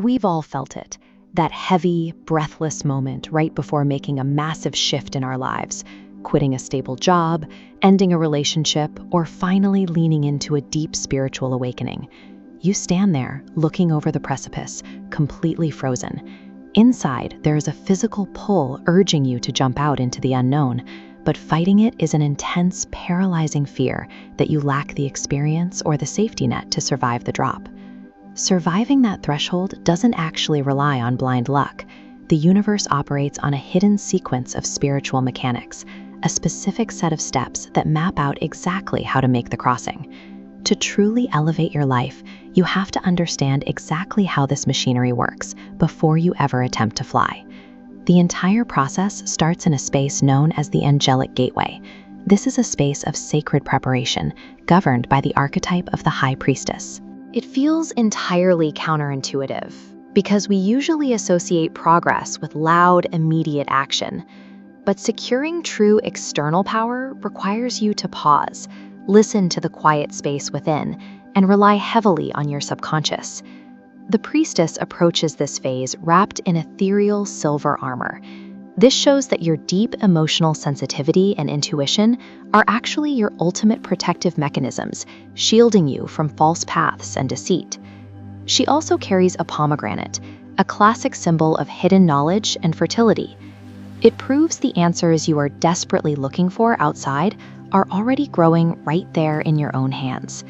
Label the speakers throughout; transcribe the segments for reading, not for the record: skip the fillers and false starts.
Speaker 1: We've all felt it, that heavy, breathless moment right before making a massive shift in our lives, quitting a stable job, ending a relationship, or finally leaning into a deep spiritual awakening. You stand there, looking over the precipice, completely frozen. Inside, there is a physical pull urging you to jump out into the unknown, but fighting it is an intense, paralyzing fear that you lack the experience or the safety net to survive the drop. Surviving that threshold doesn't actually rely on blind luck. The universe operates on a hidden sequence of spiritual mechanics, a specific set of steps that map out exactly how to make the crossing. To truly elevate your life, you have to understand exactly how this machinery works before you ever attempt to fly. The entire process starts in a space known as the angelic gateway. This is a space of sacred preparation, governed by the archetype of the high priestess. It feels entirely counterintuitive, because we usually associate progress with loud, immediate action. But securing true external power requires you to pause, listen to the quiet space within, and rely heavily on your subconscious. The priestess approaches this phase wrapped in ethereal silver armor. This shows that your deep emotional sensitivity and intuition are actually your ultimate protective mechanisms, shielding you from false paths and deceit. She also carries a pomegranate, a classic symbol of hidden knowledge and fertility. It proves the answers you are desperately looking for outside are already growing right there in your own hands.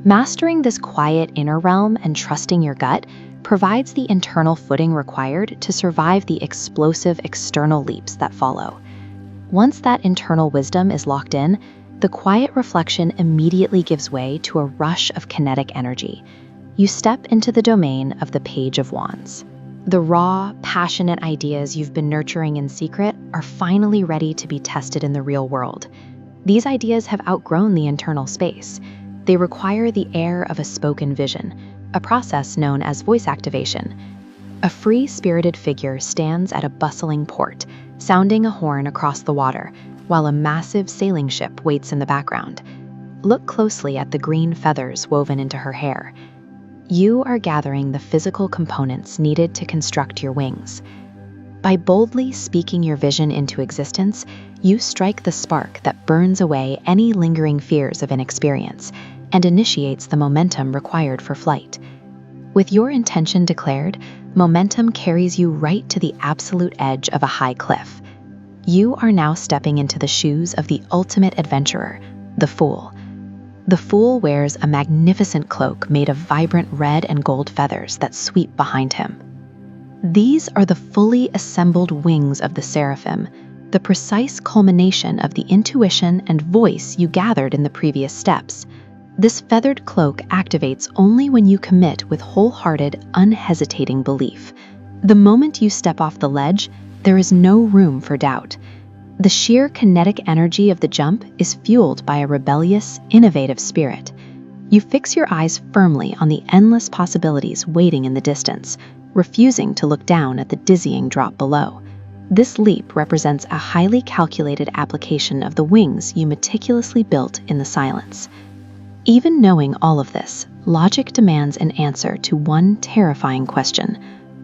Speaker 1: Mastering this quiet inner realm and trusting your gut provides the internal footing required to survive the explosive external leaps that follow. Once that internal wisdom is locked in, the quiet reflection immediately gives way to a rush of kinetic energy. You step into the domain of the Page of Wands. The raw, passionate ideas you've been nurturing in secret are finally ready to be tested in the real world. These ideas have outgrown the internal space. They require the air of a spoken vision, a process known as voice activation. A free-spirited figure stands at a bustling port, sounding a horn across the water, while a massive sailing ship waits in the background. Look closely at the green feathers woven into her hair. You are gathering the physical components needed to construct your wings. By boldly speaking your vision into existence, you strike the spark that burns away any lingering fears of inexperience and initiates the momentum required for flight. With your intention declared, momentum carries you right to the absolute edge of a high cliff. You are now stepping into the shoes of the ultimate adventurer, the Fool. The Fool wears a magnificent cloak made of vibrant red and gold feathers that sweep behind him. These are the fully assembled wings of the seraphim, the precise culmination of the intuition and voice you gathered in the previous steps. This feathered cloak activates only when you commit with wholehearted, unhesitating belief. The moment you step off the ledge, there is no room for doubt. The sheer kinetic energy of the jump is fueled by a rebellious, innovative spirit. You fix your eyes firmly on the endless possibilities waiting in the distance, refusing to look down at the dizzying drop below. This leap represents a highly calculated application of the wings you meticulously built in the silence. Even knowing all of this, logic demands an answer to one terrifying question.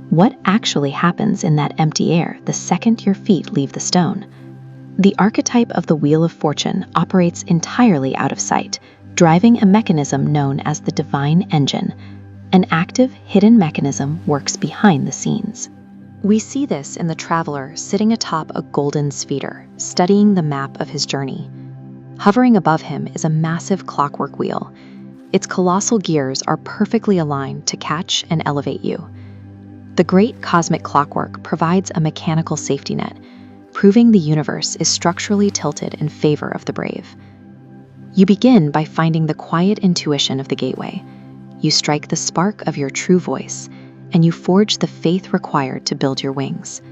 Speaker 1: What actually happens in that empty air the second your feet leave the stone? The archetype of the Wheel of Fortune operates entirely out of sight, driving a mechanism known as the divine engine. An active, hidden mechanism works behind the scenes. We see this in the traveler sitting atop a golden sphere, studying the map of his journey. Hovering above him is a massive clockwork wheel. Its colossal gears are perfectly aligned to catch and elevate you. The great cosmic clockwork provides a mechanical safety net, proving the universe is structurally tilted in favor of the brave. You begin by finding the quiet intuition of the gateway. You strike the spark of your true voice, and you forge the faith required to build your wings.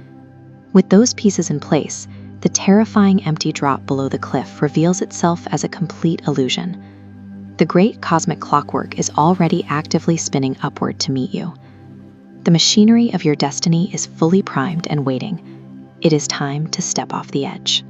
Speaker 1: With those pieces in place, the terrifying empty drop below the cliff reveals itself as a complete illusion. The great cosmic clockwork is already actively spinning upward to meet you. The machinery of your destiny is fully primed and waiting. It is time to step off the edge.